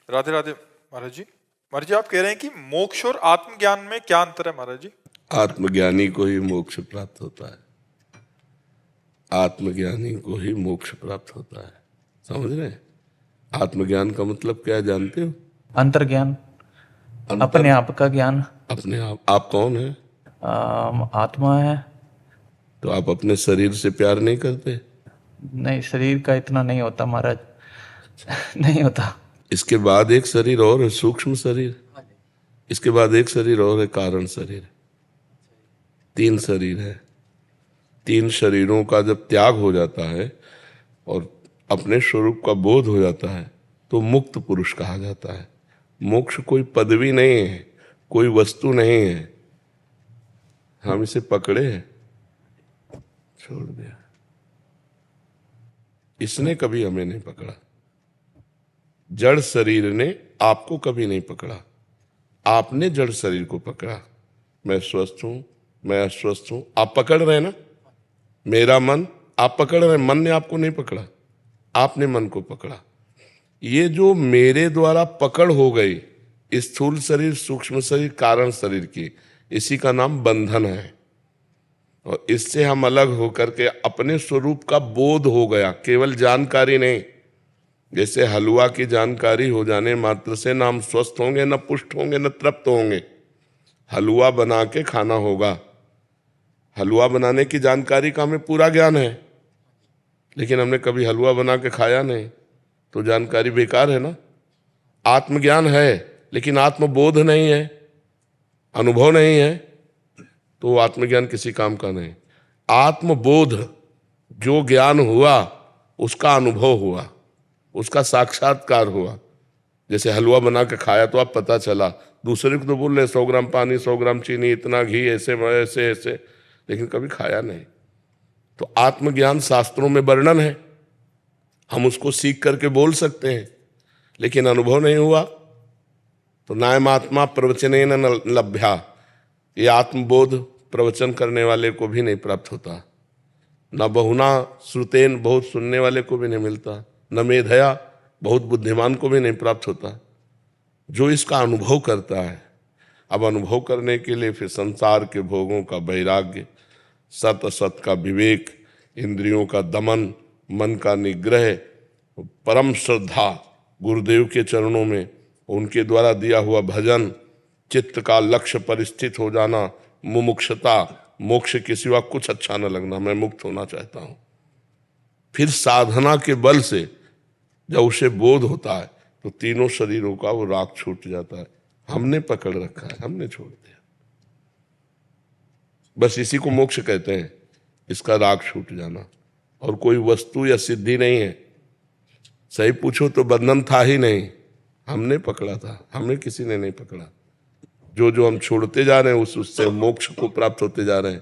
राधे राधे महाराज जी। महाराज जी, आप कह रहे हैं कि मोक्ष और आत्मज्ञान में क्या अंतर है महाराज जी? आत्मज्ञानी को ही मोक्ष प्राप्त होता है। आत्मज्ञानी को ही मोक्ष प्राप्त होता है। समझ रहे हैं? आत्मज्ञान का मतलब क्या है जानते हो? अंतर्ज्ञान, अंतर, अपने आप का ज्ञान। अपने आप कौन है? आत्मा है। तो आप अपने शरीर से प्यार नहीं करते? नहीं, शरीर का इतना नहीं होता महाराज। नहीं होता। इसके बाद एक शरीर और है, सूक्ष्म शरीर। इसके बाद एक शरीर और है, कारण शरीर। 3 शरीर है। 3 शरीरों का जब त्याग हो जाता है और अपने स्वरूप का बोध हो जाता है तो मुक्त पुरुष कहा जाता है। मोक्ष कोई पदवी नहीं है, कोई वस्तु नहीं है। हम इसे पकड़े हैं, छोड़ दिया। इसने कभी हमें नहीं पकड़ा। जड़ शरीर ने आपको कभी नहीं पकड़ा, आपने जड़ शरीर को पकड़ा। मैं स्वस्थ हूं, मैं अस्वस्थ हूं, आप पकड़ रहे हैं ना। मेरा मन, आप पकड़ रहे हैं, मन ने आपको नहीं पकड़ा, आपने मन को पकड़ा। ये जो मेरे द्वारा पकड़ हो गई, स्थूल शरीर, सूक्ष्म शरीर, कारण शरीर की, इसी का नाम बंधन है। और इससे हम अलग होकर के अपने स्वरूप का बोध हो गया, केवल जानकारी नहीं। जैसे हलवा की जानकारी हो जाने मात्र से ना हम स्वस्थ होंगे, न पुष्ट होंगे, न तृप्त होंगे। हलवा बना के खाना होगा। हलवा बनाने की जानकारी का हमें पूरा ज्ञान है, लेकिन हमने कभी हलवा बना के खाया नहीं, तो जानकारी बेकार है ना। आत्मज्ञान है लेकिन आत्मबोध नहीं है, अनुभव नहीं है, तो आत्मज्ञान किसी काम का नहीं। आत्मबोध, जो ज्ञान हुआ उसका अनुभव हुआ, उसका साक्षात्कार हुआ। जैसे हलवा बना के खाया तो आप पता चला, दूसरे को तो बोल रहे 100 ग्राम पानी, 100 ग्राम चीनी, इतना घी, ऐसे ऐसे ऐसे, लेकिन कभी खाया नहीं। तो आत्मज्ञान शास्त्रों में वर्णन है, हम उसको सीख करके बोल सकते हैं, लेकिन अनुभव नहीं हुआ तो नायम आत्मा प्रवचनेन न लभ्या। ये आत्मबोध प्रवचन करने वाले को भी नहीं प्राप्त होता, न बहुना श्रुतेन, बहुत सुनने वाले को भी नहीं मिलता, न मेधया, बहुत बुद्धिमान को भी नहीं प्राप्त होता। जो इसका अनुभव करता है, अब अनुभव करने के लिए फिर संसार के भोगों का वैराग्य, सत असत का विवेक, इंद्रियों का दमन, मन का निग्रह, परम श्रद्धा गुरुदेव के चरणों में, उनके द्वारा दिया हुआ भजन, चित्त का लक्ष्य पर स्थित हो जाना, मुमुक्षता, मोक्ष के सिवा कुछ अच्छा न लगना, मैं मुक्त होना चाहता हूं। फिर साधना के बल से जब उसे बोध होता है तो तीनों शरीरों का वो राग छूट जाता है। हमने पकड़ रखा है, हमने छोड़ दिया। बस इसी को मोक्ष कहते हैं, इसका राग छूट जाना। और कोई वस्तु या सिद्धि नहीं है। सही पूछो तो बंधन था ही नहीं, हमने पकड़ा था, हमें किसी ने नहीं पकड़ा। जो जो हम छोड़ते जा रहे हैं उससे मोक्ष को प्राप्त होते जा रहे हैं।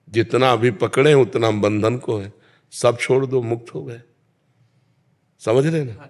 जितना अभी पकड़े उतना हम बंधन को है। सब छोड़ दो, मुक्त हो गए। समझ रहे ना?